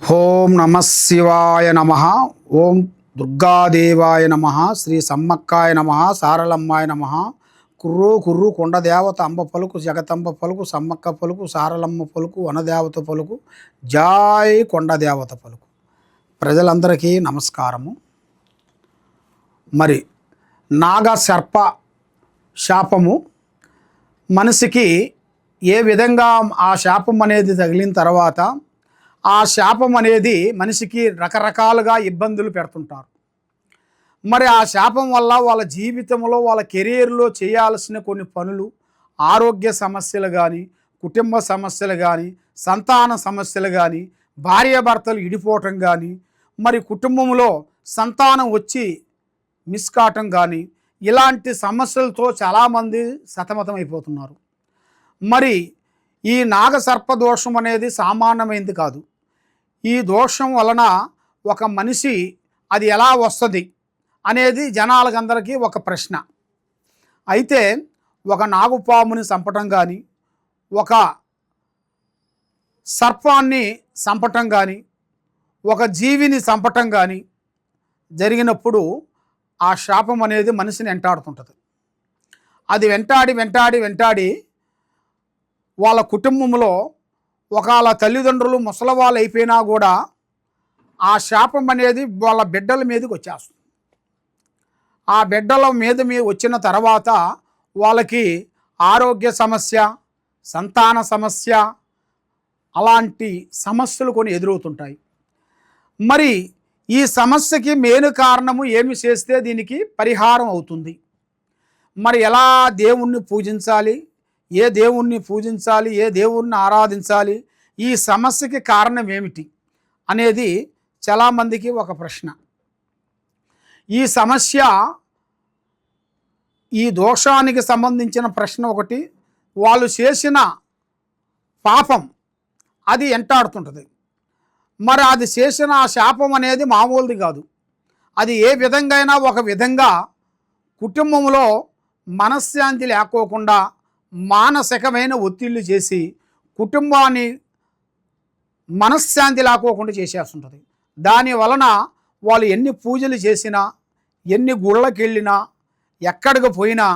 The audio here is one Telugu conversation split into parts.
ఓం నమ శివాయ నమ. ఓం దుర్గాదేవాయ నమ. శ్రీ సమ్మక్కాయ నమ. సారలమ్మాయ నమ. కుర్రు కుర్రు కొండదేవత అంబ పలుకు, జగతంబ పలుకు, సమ్మక్క పలుకు, సారలమ్మ పలుకు, వనదేవత పలుకు, జాయ్ కొండదేవత పలుకు. ప్రజలందరికీ నమస్కారము. మరి నాగ సర్ప శాపము మనిషికి ఏ విధంగా ఆ శాపం అనేది తగిలిన తర్వాత ఆ శాపం అనేది మనిషికి రకరకాలుగా ఇబ్బందులు పెడుతుంటారు. మరి ఆ శాపం వల్ల వాళ్ళ జీవితంలో, వాళ్ళ కెరీర్లో చేయాల్సిన కొన్ని పనులు, ఆరోగ్య సమస్యలు కానీ, కుటుంబ సమస్యలు కానీ, సంతాన సమస్యలు కానీ, భార్యాభర్తలు ఇడిపోవటం కానీ, మరి కుటుంబంలో సంతానం వచ్చి మిస్ కావటం కానీ, ఇలాంటి సమస్యలతో చాలామంది సతమతం అయిపోతున్నారు. మరి ఈ నాగసర్ప దోషం అనేది సామాన్యమైనది కాదు. ఈ దోషం వలన ఒక మనిషి అది ఎలా వస్తుంది అనేది జనాలకందరికీ ఒక ప్రశ్న. అయితే ఒక నాగుపాముని చంపటం కానీ, ఒక సర్పాన్ని చంపటం కానీ, ఒక జీవిని చంపటం కానీ జరిగినప్పుడు ఆ శాపం అనేది మనిషిని వెంటాడుతుంటుంది. అది వెంటాడి వెంటాడి వెంటాడి వాళ్ళ కుటుంబంలో ఒకవేళ తల్లిదండ్రులు ముసలివాళ్ళు అయిపోయినా కూడా ఆ శాపం అనేది వాళ్ళ బిడ్డల మీదకి వచ్చేస్తుంది. ఆ బిడ్డల మీద వచ్చిన తర్వాత వాళ్ళకి ఆరోగ్య సమస్య, సంతాన సమస్య, అలాంటి సమస్యలు కొన్ని ఎదురవుతుంటాయి. మరి ఈ సమస్యకి మెయిన్ కారణము ఏమి చేస్తే దీనికి పరిహారం అవుతుంది, మరి ఎలా దేవుణ్ణి పూజించాలి, ఏ దేవుణ్ణి పూజించాలి, ఏ దేవుణ్ణి ఆరాధించాలి, ఈ సమస్యకి కారణం ఏమిటి అనేది చాలామందికి ఒక ప్రశ్న. ఈ సమస్య, ఈ దోషానికి సంబంధించిన ప్రశ్న ఒకటి, వాళ్ళు చేసిన పాపం అది వెంటాడుతుంటుంది. మరి అది చేసిన ఆ శాపం అనేది మామూలుది కాదు. అది ఏ విధంగా ఒక విధంగా కుటుంబంలో మనశ్శాంతి లేకోకుండా మానసికమైన ఒత్తిళ్లు చేసి కుటుంబాన్ని మనశ్శాంతి లేకోకుండా చేసేస్తుంటుంది. దాని వలన వాళ్ళు ఎన్ని పూజలు చేసినా, ఎన్ని గుళ్ళకి వెళ్ళినా, ఎక్కడికి పోయినా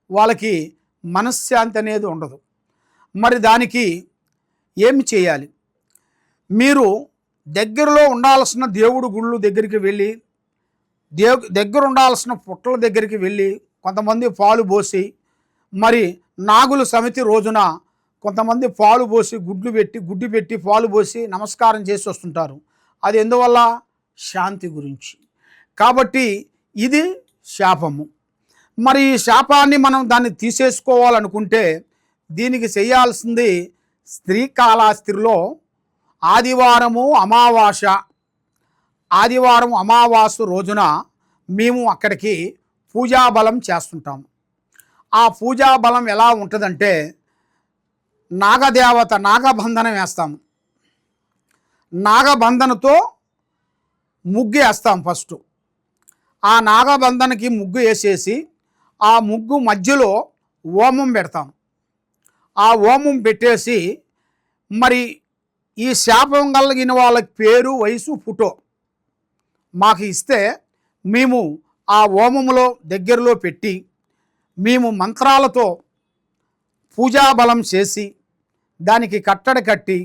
వాళ్ళకి మనశ్శాంతి అనేది ఉండదు. మరి దానికి ఏమి చేయాలి? మీరు దగ్గరలో ఉండాల్సిన దేవుడు గుళ్ళు దగ్గరికి వెళ్ళి, దగ్గర ఉండాల్సిన పుట్టల దగ్గరికి వెళ్ళి కొంతమంది పాలు పోసి, మరి నాగుల సమితి రోజున కొంతమంది పాలు పోసి గుడ్డు పెట్టి పాలు పోసి నమస్కారం చేసి వస్తుంటారు. అది ఎందువల్ల? శాంతి గురించి. కాబట్టి ఇది శాపము. మరి ఈ శాపాన్ని మనం దాన్ని తీసేసుకోవాలనుకుంటే దీనికి చేయాల్సింది శ్రీకాళహస్తిలో ఆదివారం అమావాస్య రోజున మేము అక్కడికి పూజాబలం చేస్తుంటాము. ఆ పూజా బలం ఎలా ఉంటుందంటే, నాగదేవత నాగబంధనం వేస్తాము. నాగబంధనతో ముగ్గు వేస్తాం. ఫస్ట్ ఆ నాగబంధనకి ముగ్గు వేసేసి ఆ ముగ్గు మధ్యలో హోమం పెడతాం. ఆ హోమం పెట్టేసి మరి ఈ శాపం కలిగిన వాళ్ళ పేరు, వయసు, ఫోటో మాకు ఇస్తే మేము ఆ హోమంలో దగ్గరలో పెట్టి మేము మంత్రాలతో పూజాబలం చేసి దానికి కట్టడి కట్టి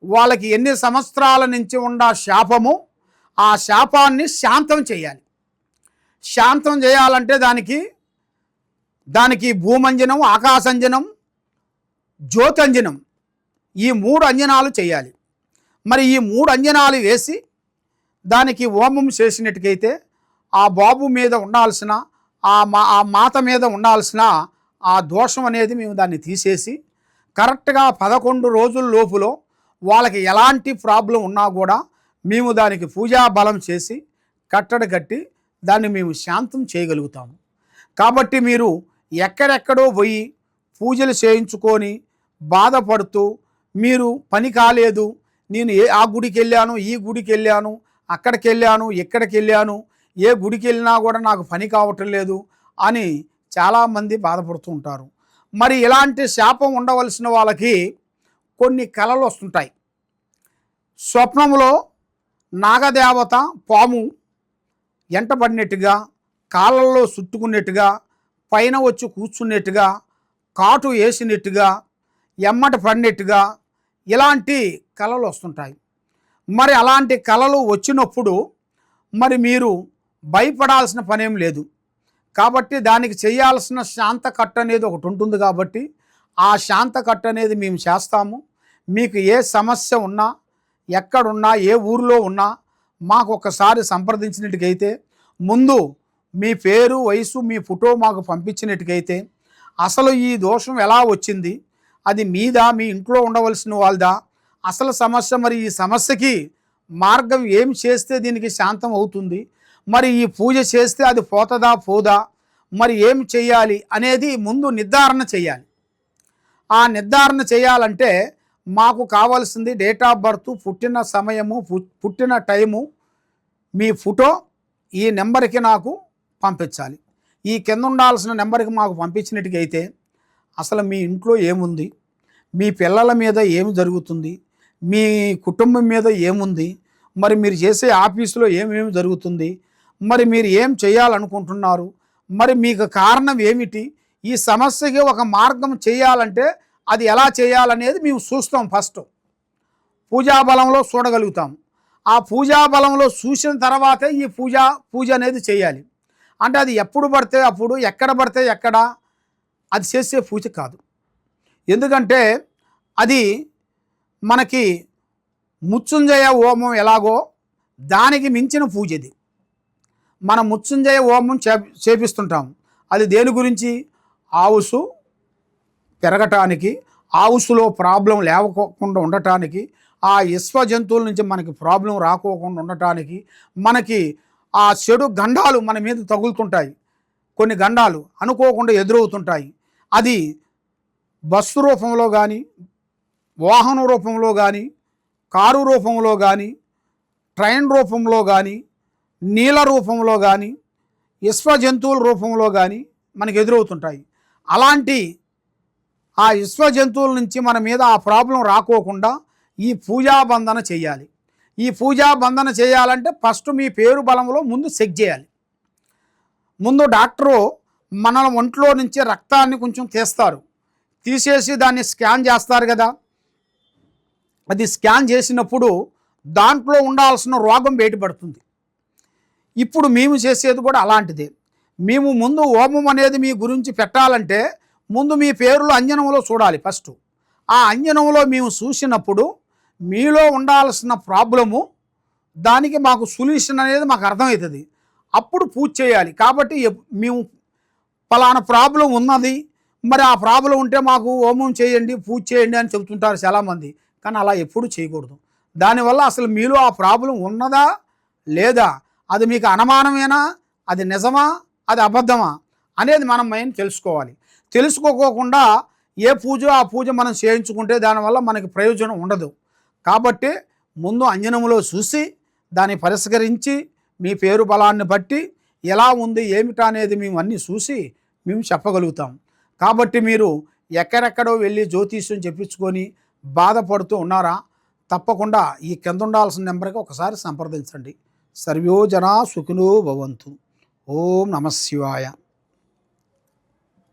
వాళ్ళకి ఎన్ని సంవత్సరాల నుంచి ఉన్న శాపము ఆ శాపాన్ని శాంతం చేయాలి. శాంతం చేయాలంటే దానికి భూమంజనం, ఆకాశంజనం, జ్యోతంజనం, ఈ 3 అంజనాలు చేయాలి. మరి ఈ 3 అంజనాలు వేసి దానికి హోమం చేసినట్టుకైతే ఆ బాబు మీద ఉండాల్సిన, ఆ మాత మీద ఉండాల్సిన ఆ దోషం అనేది మేము దాన్ని తీసేసి కరెక్ట్గా 11 రోజుల లోపులో వాళ్ళకి ఎలాంటి ప్రాబ్లం ఉన్నా కూడా మేము దానికి పూజా బలం చేసి కట్టడి కట్టి దాన్ని మేము శాంతం చేయగలుగుతాము. కాబట్టి మీరు ఎక్కడెక్కడో పోయి పూజలు చేయించుకొని బాధపడుతూ మీరు పని కాలేదు, నేను ఆ గుడికి వెళ్ళాను, ఈ గుడికి వెళ్ళాను, అక్కడికి వెళ్ళాను, ఇక్కడికి వెళ్ళాను, ఏ గుడికి వెళ్ళినా కూడా నాకు పని కావటం లేదు అని చాలామంది బాధపడుతూ ఉంటారు. మరి ఇలాంటి శాపం ఉండవలసిన వాళ్ళకి కొన్ని కళలు వస్తుంటాయి. స్వప్నంలో నాగదేవత పాము ఎంటబడినట్టుగా, కాళ్ళల్లో చుట్టుకున్నట్టుగా, పైన వచ్చి కూర్చున్నట్టుగా, కాటు వేసినట్టుగా, ఎమ్మట పడినట్టుగా ఇలాంటి కళలు వస్తుంటాయి. మరి అలాంటి కళలు వచ్చినప్పుడు మరి మీరు భయపడాల్సిన పనేం లేదు. కాబట్టి దానికి చేయాల్సిన శాంతకట్ట అనేది ఒకటి ఉంటుంది. కాబట్టి ఆ శాంతకట్ట అనేది మేము చేస్తాము. మీకు ఏ సమస్య ఉన్నా, ఎక్కడున్నా, ఏ ఊరిలో ఉన్నా మాకు ఒకసారి సంప్రదించినట్టుకైతే, ముందు మీ పేరు, వయసు, మీ ఫోటో మాకు పంపించినట్టుకైతే అసలు ఈ దోషం ఎలా వచ్చింది, అది మీదా, మీ ఇంట్లో ఉండవలసిన వాళ్ళదా, అసలు సమస్య, మరి ఈ సమస్యకి మార్గం ఏం చేస్తే దీనికి శాంతం అవుతుంది, మరి ఈ పూజ చేస్తే అది పోతుందా పోదా, మరి ఏం చేయాలి అనేది ముందు నిర్ధారణ చేయాలి. ఆ నిర్ధారణ చేయాలంటే మాకు కావాల్సింది డేట్ ఆఫ్ బర్త్, పుట్టిన సమయము, పుట్టిన టైము, మీ ఫోటో ఈ నెంబర్కి నాకు పంపించాలి. ఈ కింద ఉండాల్సిన నెంబర్కి మాకు పంపించినట్టుకైతే అసలు మీ ఇంట్లో ఏముంది, మీ పిల్లల మీద ఏమి జరుగుతుంది, మీ కుటుంబం మీద ఏముంది, మరి మీరు చేసే ఆఫీసులో ఏమేమి జరుగుతుంది, మరి మీరు ఏం చేయాలనుకుంటున్నారు, మరి మీకు కారణం ఏమిటి, ఈ సమస్యకి ఒక మార్గం చేయాలంటే అది ఎలా చేయాలనేది మేము చూస్తాం. ఫస్ట్ పూజాబలంలో చూడగలుగుతాం. ఆ పూజాబలంలో చూసిన తర్వాతే ఈ పూజ అనేది చేయాలి. అంటే అది ఎప్పుడు పడితే అప్పుడు, ఎక్కడ పడితే ఎక్కడ అది చేసే పూజ కాదు. ఎందుకంటే అది మనకి మృత్యుంజయ హోమం ఎలాగో దానికి మించిన పూజ ఇది. మనం మృత్యుంజయ హోమం చేపిస్తుంటాం. అది దేని గురించి? ఆవుసు పెరగటానికి, ఆవుసులో ప్రాబ్లం లేకపోకుండా ఉండటానికి, ఆ విశ్వ జంతువుల నుంచి మనకి ప్రాబ్లం రాకోకుండా ఉండటానికి, మనకి ఆ చెడు గండాలు మన మీద తగులుతుంటాయి. కొన్ని గండాలు అనుకోకుండా ఎదురవుతుంటాయి. అది బస్సు రూపంలో కానీ, వాహన రూపంలో కానీ, కారు రూపంలో కానీ, ట్రైన్ రూపంలో కానీ, నీళ్ళ రూపంలో కానీ, విశ్వ జంతువుల రూపంలో కానీ మనకు ఎదురవుతుంటాయి. అలాంటి ఆ విశ్వ జంతువుల నుంచి మన మీద ఆ ప్రాబ్లం రాకోకుండా ఈ పూజాబంధన చేయాలి. ఈ పూజాబంధన చేయాలంటే ఫస్ట్ మీ పేరు బలంలో ముందు చెక్ చేయాలి. ముందు డాక్టరు మన ఒంట్లో నుంచి రక్తాన్ని కొంచెం తీస్తారు. తీసేసి దాన్ని స్కాన్ చేస్తారు కదా. అది స్కాన్ చేసినప్పుడు దాంట్లో ఉండాల్సిన రోగం బయటపడుతుంది. ఇప్పుడు మేము చేసేది కూడా అలాంటిదే. మేము ముందు హోమం అనేది మీ గురించి పెట్టాలంటే ముందు మీ పేరులో అంజనంలో చూడాలి ఫస్ట్. ఆ అంజనంలో మేము చూసినప్పుడు మీలో ఉండాల్సిన ప్రాబ్లము, దానికి మాకు సొల్యూషన్ అనేది మాకు అర్థమవుతుంది. అప్పుడు పూజ చేయాలి. కాబట్టి మేము పలానా ప్రాబ్లం ఉన్నది, మరి ఆ ప్రాబ్లం ఉంటే మాకు హోమం చేయండి, పూజ చేయండి అని చెబుతుంటారు చాలామంది. కానీ అలా ఎప్పుడు చేయకూడదు. దానివల్ల అసలు మీలో ఆ ప్రాబ్లం ఉన్నదా లేదా, అది మీకు అనుమానమేనా, అది నిజమా, అది అబద్ధమా అనేది మనం మైండ్ తెలుసుకోవాలి. తెలుసుకోకుండా ఏ పూజ ఆ పూజ మనం చేయించుకుంటే దానివల్ల మనకి ప్రయోజనం ఉండదు. కాబట్టి ముందు అంజనములో చూసి దాన్ని పరిష్కరించి మీ పేరు బలాన్ని బట్టి ఎలా ఉంది ఏమిటా అనేది మేము అన్నీ చూసి మేము చెప్పగలుగుతాం. కాబట్టి మీరు ఎక్కడెక్కడో వెళ్ళి జ్యోతిష్యం చెప్పించుకొని బాధపడుతూ ఉన్నారా? తప్పకుండా ఈ కింద ఉండాల్సిన నెంబర్కి ఒకసారి సంప్రదించండి. సర్వో జనా సుఖినో భవంతు. ఓం నమః శివాయ.